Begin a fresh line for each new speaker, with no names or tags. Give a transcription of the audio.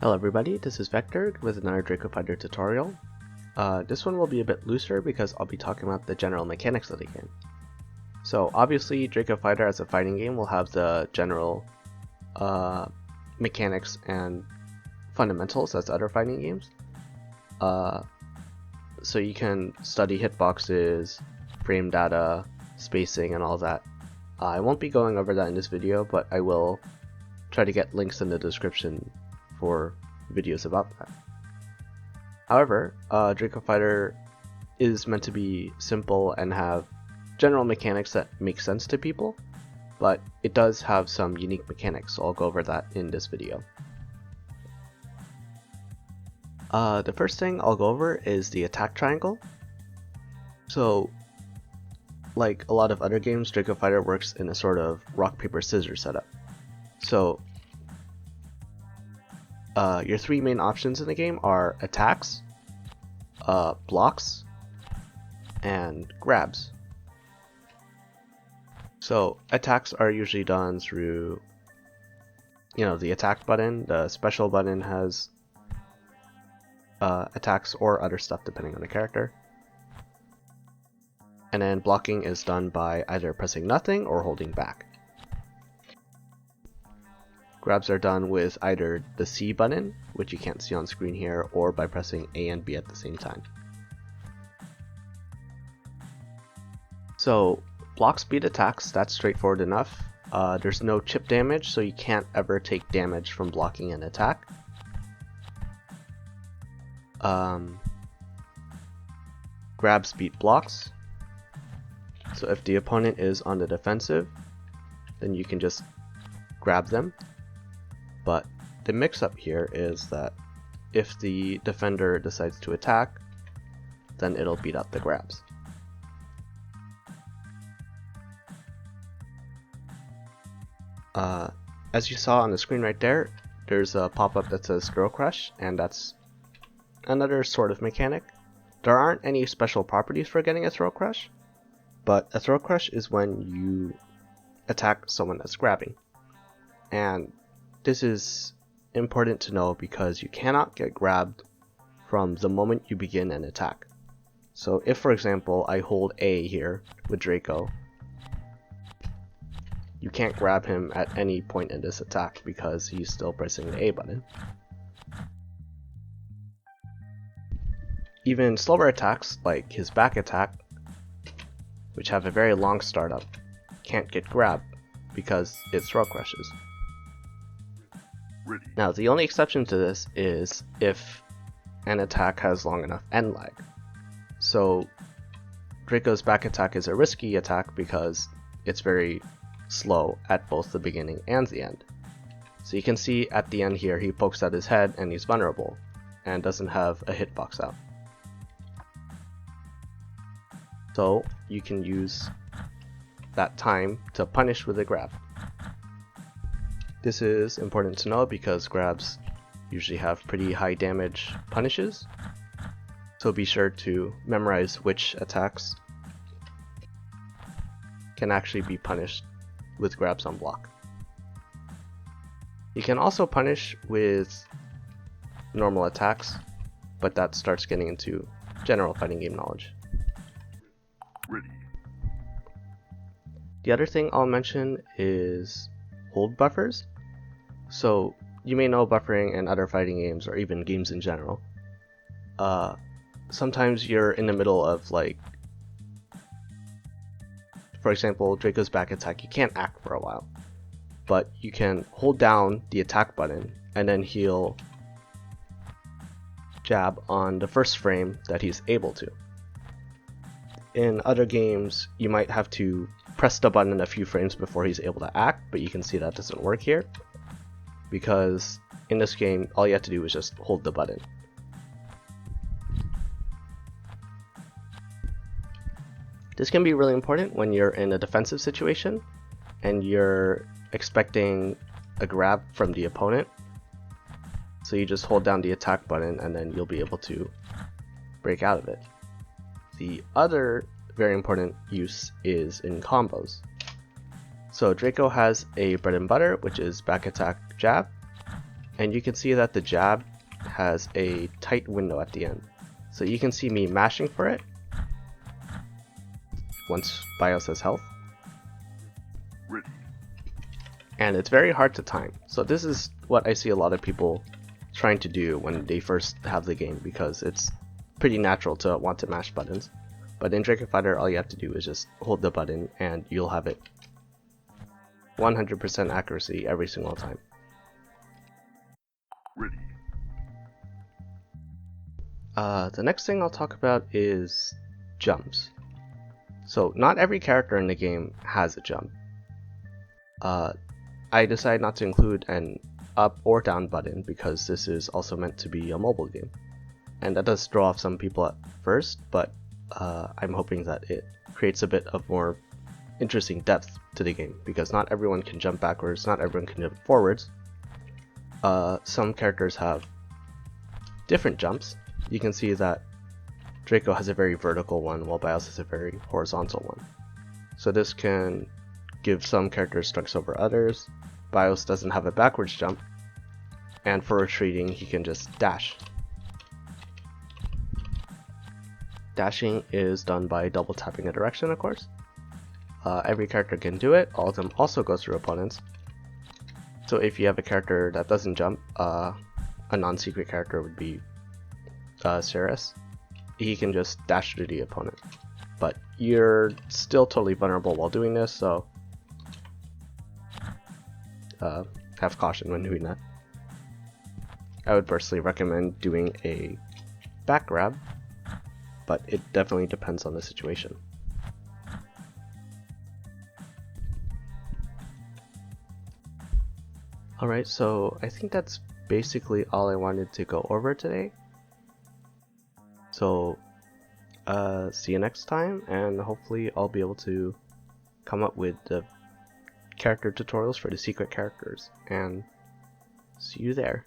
Hello everybody, this is Vector with another DracoFighter tutorial. This one will be a bit looser because I'll be talking about the general mechanics of the game. So obviously DracoFighter as a fighting game will have the general mechanics and fundamentals as other fighting games. So you can study hitboxes, frame data, spacing and all that. I won't be going over that in this video, but I will try to get links in the description for videos about that. However, DracoFighter is meant to be simple and have general mechanics that make sense to people, but it does have some unique mechanics, so I'll go over that in this video. The first thing I'll go over is the attack triangle. So, like a lot of other games, DracoFighter works in a sort of rock, paper, scissors setup. So, your three main options in the game are attacks, blocks, and grabs. So attacks are usually done through, the attack button. The special button has attacks or other stuff depending on the character. And then blocking is done by either pressing nothing or holding back. Grabs are done with either the C button, which you can't see on screen here, or by pressing A and B at the same time. So block speed attacks, that's straightforward enough. There's no chip damage, so you can't ever take damage from blocking an attack. Grab speed blocks. So if the opponent is on the defensive, then you can just grab them. But the mix-up here is that if the defender decides to attack, then it'll beat out the grabs. As you saw on the screen right there, there's a pop-up that says Girl Crush, and that's another sort of mechanic. There aren't any special properties for getting a Throw Crush, but a Throw Crush is when you attack someone that's grabbing. And this is important to know because you cannot get grabbed from the moment you begin an attack. So if, for example, I hold A here with Draco, you can't grab him at any point in this attack because he's still pressing the A button. Even slower attacks, like his back attack, which have a very long startup, can't get grabbed because it throw crushes. Now, the only exception to this is if an attack has long enough end lag. So Draco's back attack is a risky attack because it's very slow at both the beginning and the end. So you can see at the end here he pokes at his head and he's vulnerable and doesn't have a hitbox out. So you can use that time to punish with a grab. This is important to know because grabs usually have pretty high damage punishes, so be sure to memorize which attacks can actually be punished with grabs on block. You can also punish with normal attacks, but that starts getting into general fighting game knowledge. The other thing I'll mention is hold buffers. So you may know buffering in other fighting games or even games in general. Sometimes you're in the middle of, for example, Draco's back attack, you can't act for a while, but you can hold down the attack button and then he'll jab on the first frame that he's able to. In other games, you might have to press the button a few frames before he's able to act, but you can see that doesn't work here because in this game all you have to do is just hold the button. This can be really important when you're in a defensive situation and you're expecting a grab from the opponent. So you just hold down the attack button and then you'll be able to break out of it. The other very important use is in combos. So Draco has a bread and butter, which is back attack jab, and you can see that the jab has a tight window at the end. So you can see me mashing for it once BIOS has health. And it's very hard to time. So this is what I see a lot of people trying to do when they first have the game, because it's pretty natural to want to mash buttons. But in DracoFighter, all you have to do is just hold the button and you'll have it 100% accuracy every single time. The next thing I'll talk about is jumps. So not every character in the game has a jump. I decided not to include an up or down button because this is also meant to be a mobile game. And that does throw off some people at first, but I'm hoping that it creates a bit of more interesting depth to the game, because not everyone can jump backwards, not everyone can jump forwards. Some characters have different jumps. You can see that Draco has a very vertical one, while BIOS has a very horizontal one. So this can give some characters strengths over others. BIOS doesn't have a backwards jump, and for retreating he can just dash. Dashing is done by double tapping a direction, of course. Every character can do it. All of them also goes through opponents. So if you have a character that doesn't jump, a non-secret character would be Cirrus. He can just dash through the opponent. But you're still totally vulnerable while doing this, so have caution when doing that. I would personally recommend doing a back grab, but it definitely depends on the situation. Alright, so I think that's basically all I wanted to go over today. So see you next time, and hopefully I'll be able to come up with the character tutorials for the secret characters, and see you there.